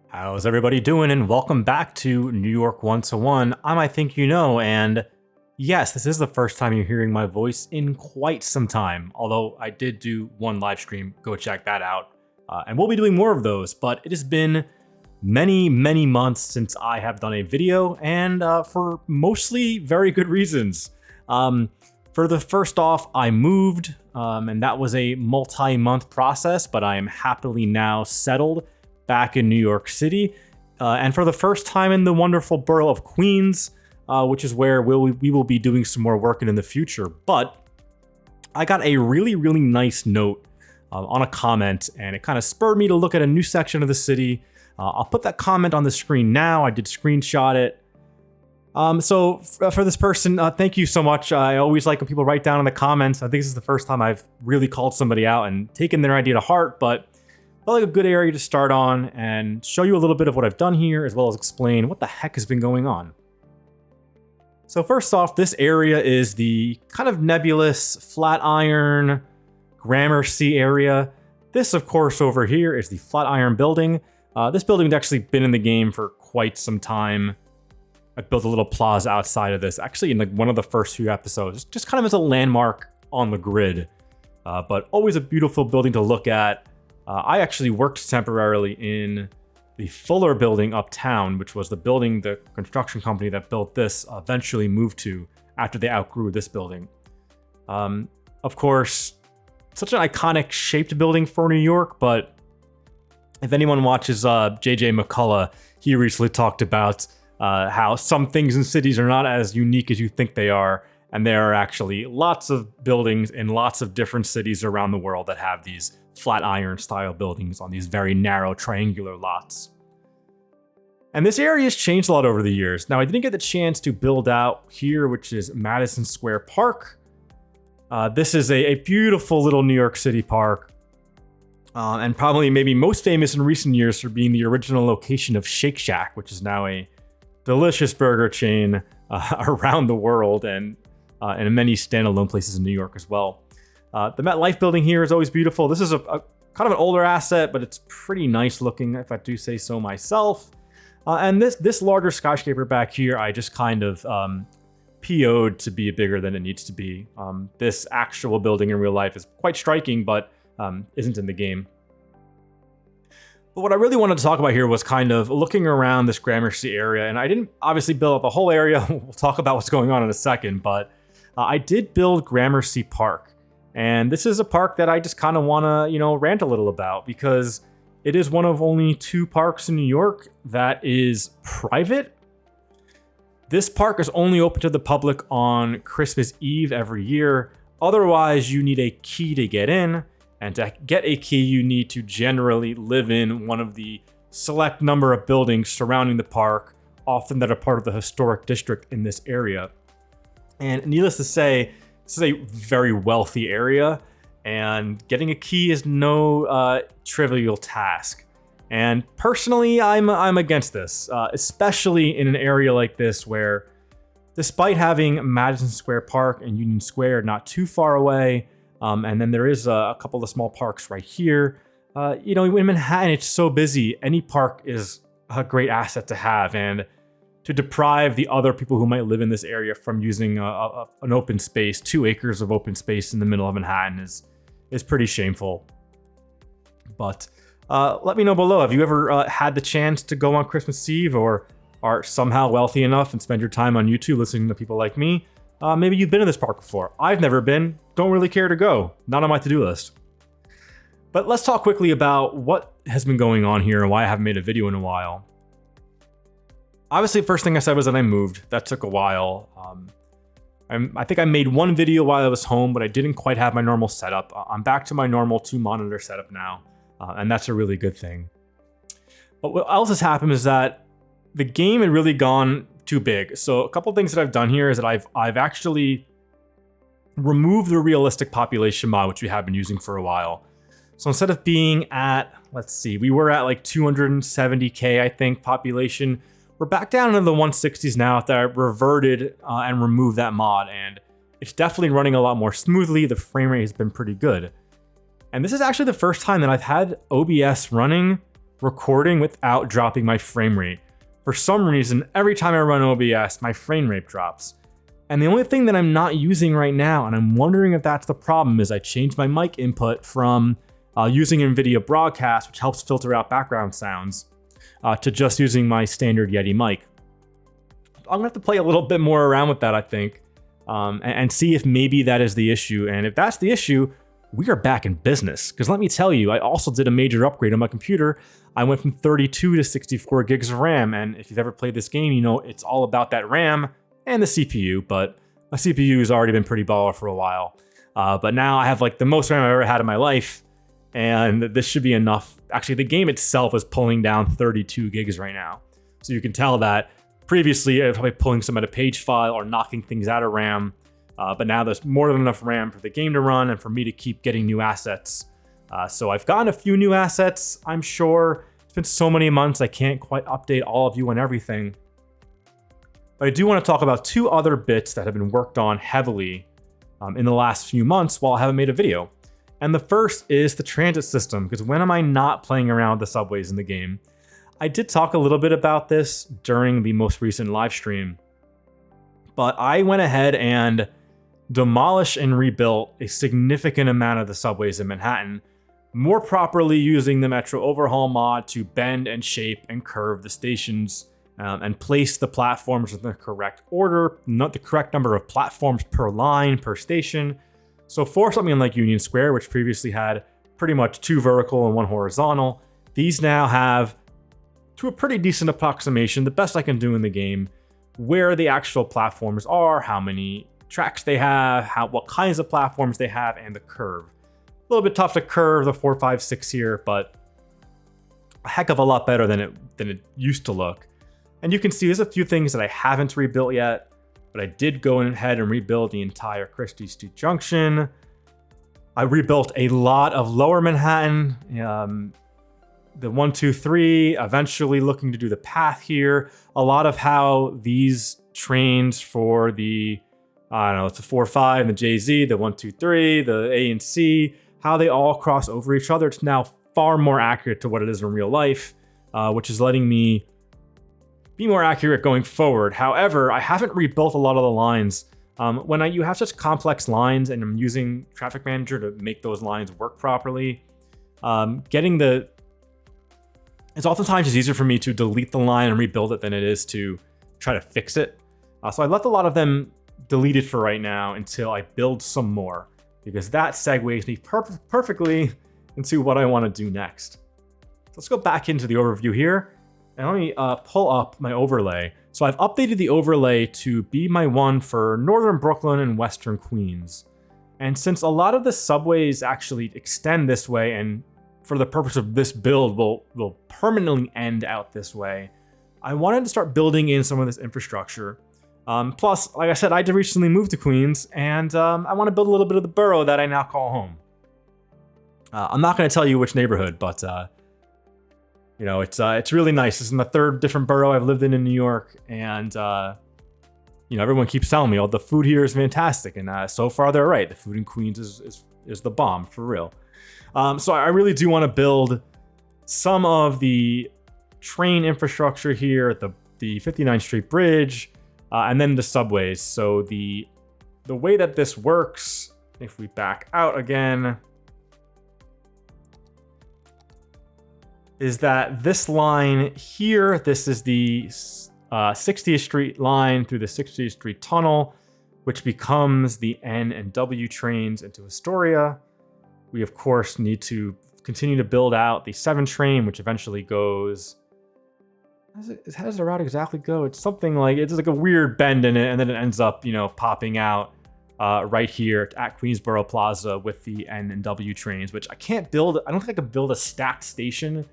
How's everybody doing, and welcome back to New York 101. I'm I Think You Know, and yes, this is the first time you're hearing my voice in quite some time, although I did do one live stream, go check that out. And we'll be doing more of those, but it has been many months since I have done a video, and for mostly very good reasons. For the first off, I moved, and that was a multi-month process, but I am happily now settled back in New York City, and for the first time in the wonderful borough of Queens, which is where we will be doing some more work in the future. But I got a really nice note on a comment, and it kind of spurred me to look at a new section of the city. I'll put that comment on the screen now. I did screenshot it. So for this person, thank you so much. I always like when people write down in the comments. I think this is the first time I've really called somebody out and taken their idea to heart, but felt like a good area to start on and show you a little bit of what I've done here, as well as explain what the heck has been going on. So first off, this area is the kind of nebulous Flatiron Gramercy area. This, of course, over here is the Flatiron building. This building has actually been in the game for quite some time. I built a little plaza outside of this, actually in like one of the first few episodes, just kind of as a landmark on the grid. But always a beautiful building to look at. I actually worked temporarily in the Fuller building uptown, which was the building the construction company that built this eventually moved to after they outgrew this building. Of course, such an iconic shaped building for New York, but if anyone watches JJ McCullough, he recently talked about how some things in cities are not as unique as you think they are, and there are actually lots of buildings in lots of different cities around the world that have these Flatiron style buildings on these very narrow triangular lots. And this area has changed a lot over the years. Now, I didn't get the chance to build out here, which is Madison Square Park. This is a beautiful little New York City park, and probably maybe most famous in recent years for being the original location of Shake Shack, which is now a delicious burger chain around the world and in many standalone places in New York as well. The MetLife building here is always beautiful. This is a kind of an older asset, but it's pretty nice looking, if I do say so myself. And this larger skyscraper back here, I just kind of PO'd to be bigger than it needs to be. This actual building in real life is quite striking, but isn't in the game. But what I really wanted to talk about here was kind of looking around this Gramercy area, and I didn't obviously build up the whole area. We'll talk about what's going on in a second, but I did build Gramercy Park. And this is a park that I just kind of want to, rant a little about, because it is one of only 2 parks in New York that is private. This park is only open to the public on Christmas Eve every year. Otherwise, you need a key to get in. And to get a key, you need to generally live in one of the select number of buildings surrounding the park, often that are part of the historic district in this area. And needless to say, this is a very wealthy area, and getting a key is no trivial task. And personally, I'm against this, especially in an area like this where, despite having Madison Square Park and Union Square not too far away, and then there is a couple of small parks right here, in Manhattan, it's so busy. Any park is a great asset to have, and to deprive the other people who might live in this area from using an open space, 2 acres of open space in the middle of Manhattan is pretty shameful. But let me know below, have you ever had the chance to go on Christmas Eve, or are somehow wealthy enough and spend your time on YouTube listening to people like me? Maybe you've been in this park before. I've never been, don't really care to go, not on my to-do list. But let's talk quickly about what has been going on here and why I haven't made a video in a while. Obviously, the first thing I said was that I moved. That took a while. I think I made one video while I was home, but I didn't quite have my normal setup. I'm back to my normal 2-monitor setup now, and that's a really good thing. But what else has happened is that the game had really gone too big. So a couple things that I've done here is that I've actually removed the realistic population mod, which we have been using for a while. So instead of being at, let's see, we were at like 270K, I think, population. We're back down into the 160s now after I reverted and removed that mod, and it's definitely running a lot more smoothly. The frame rate has been pretty good. And this is actually the first time that I've had OBS running recording without dropping my frame rate. For some reason, every time I run OBS, my frame rate drops. And the only thing that I'm not using right now, and I'm wondering if that's the problem, is I changed my mic input from using NVIDIA Broadcast, which helps filter out background sounds, to just using my standard Yeti mic. I'm gonna have to play a little bit more around with that, I think, and see if maybe that is the issue. And if that's the issue, we are back in business. Because let me tell you, I also did a major upgrade on my computer. I went from 32 to 64 gigs of RAM. And if you've ever played this game, you know it's all about that RAM and the CPU. But my CPU has already been pretty baller for a while. But now I have like the most RAM I've ever had in my life. And this should be enough. Actually, the game itself is pulling down 32 gigs right now. So you can tell that previously I was probably pulling some at a page file or knocking things out of RAM. But now there's more than enough RAM for the game to run and for me to keep getting new assets. So I've gotten a few new assets, I'm sure. It's been so many months, I can't quite update all of you on everything. But I do want to talk about two other bits that have been worked on heavily in the last few months while I haven't made a video. And the first is the transit system, because when am I not playing around with the subways in the game? I did talk a little bit about this during the most recent live stream, but I went ahead and demolished and rebuilt a significant amount of the subways in Manhattan, more properly using the Metro Overhaul mod to bend and shape and curve the stations and place the platforms in the correct order, not the correct number of platforms per line, per station. So for something like Union Square, which previously had pretty much 2 vertical and 1 horizontal, these now have, to a pretty decent approximation, the best I can do in the game, where the actual platforms are, how many tracks they have, what kinds of platforms they have, and the curve. A little bit tough to curve the 4, 5, 6 here, but a heck of a lot better than it used to look. And you can see there's a few things that I haven't rebuilt yet, but I did go ahead and rebuild the entire Christie Street Junction. I rebuilt a lot of Lower Manhattan, the 1, 2, 3, eventually looking to do the path here. A lot of how these trains for the, I don't know, it's the 4, 5, the JZ, the 1, 2, 3, the A and C, how they all cross over each other. It's now far more accurate to what it is in real life, which is letting me be more accurate going forward. However, I haven't rebuilt a lot of the lines. When you have such complex lines and I'm using Traffic Manager to make those lines work properly, it's oftentimes easier for me to delete the line and rebuild it than it is to try to fix it. So I left a lot of them deleted for right now until I build some more, because that segues me perfectly into what I want to do next. Let's go back into the overview here. And let me pull up my overlay. So I've updated the overlay to be my one for Northern Brooklyn and Western Queens. And since a lot of the subways actually extend this way, and for the purpose of this build will permanently end out this way, I wanted to start building in some of this infrastructure. Plus, like I said, I recently moved to Queens, and I want to build a little bit of the borough that I now call home. I'm not going to tell you which neighborhood, but you know, it's really nice. This is my 3rd different borough I've lived in New York, and you know, everyone keeps telling me, "Oh, the food here is fantastic," and so far they're right. The food in Queens is the bomb for real. So I really do want to build some of the train infrastructure here, the 59th Street Bridge, and then the subways. So the way that this works, if we back out again, is that this line here, this is the 60th Street line through the 60th Street Tunnel, which becomes the N and W trains into Astoria. We, of course, need to continue to build out the 7 train, which eventually goes... How does the route exactly go? It's something like... It's like a weird bend in it, and then it ends up, you know, popping out right here at Queensboro Plaza with the N and W trains, which I can't build... I don't think I can build a stacked station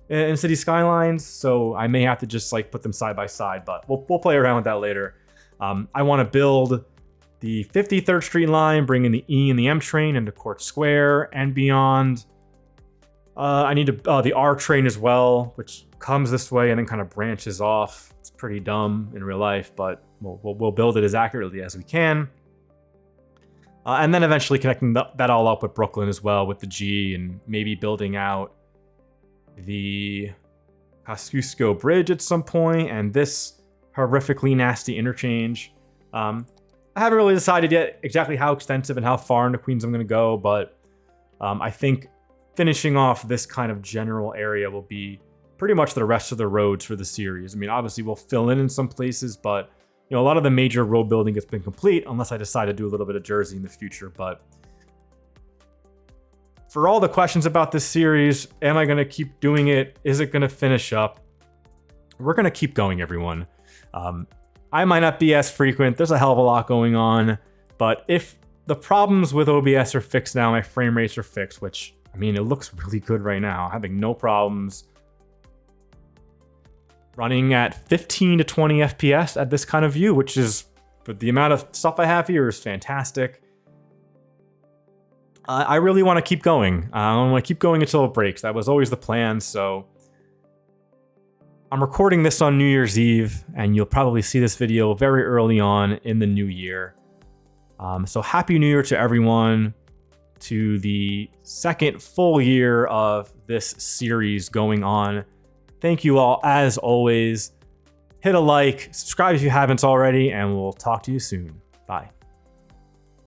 in Cities Skylines, so I may have to just like put them side by side, but we'll play around with that later. I want to build the 53rd Street line, bringing the E and the M train into Court Square and beyond. I need the R train as well, which comes this way and then kind of branches off. It's pretty dumb in real life, but we'll build it as accurately as we can. And then eventually connecting that all up with Brooklyn as well, with the G, and maybe building out the Kosciuszko Bridge at some point, and this horrifically nasty interchange. I haven't really decided yet exactly how extensive and how far into Queens I'm going to go, but I think finishing off this kind of general area will be pretty much the rest of the roads for the series. I mean, obviously we'll fill in some places, but you know, a lot of the major road building has been complete, unless I decide to do a little bit of Jersey in the future. But for all the questions about this series, am I going to keep doing it? Is it going to finish up? We're going to keep going, everyone. I might not be as frequent. There's a hell of a lot going on, but if the problems with OBS are fixed now, my frame rates are fixed, which, I mean, it looks really good right now. Having no problems. Running at 15 to 20 FPS at this kind of view, which is, for the amount of stuff I have here, is fantastic. I really want to keep going. I want to keep going until it breaks. That was always the plan, so I'm recording this on New Year's Eve, and you'll probably see this video very early on in the new year. So Happy New Year to everyone, to the second full year of this series going on. Thank you all, as always. Hit a like, subscribe if you haven't already, and we'll talk to you soon. Bye.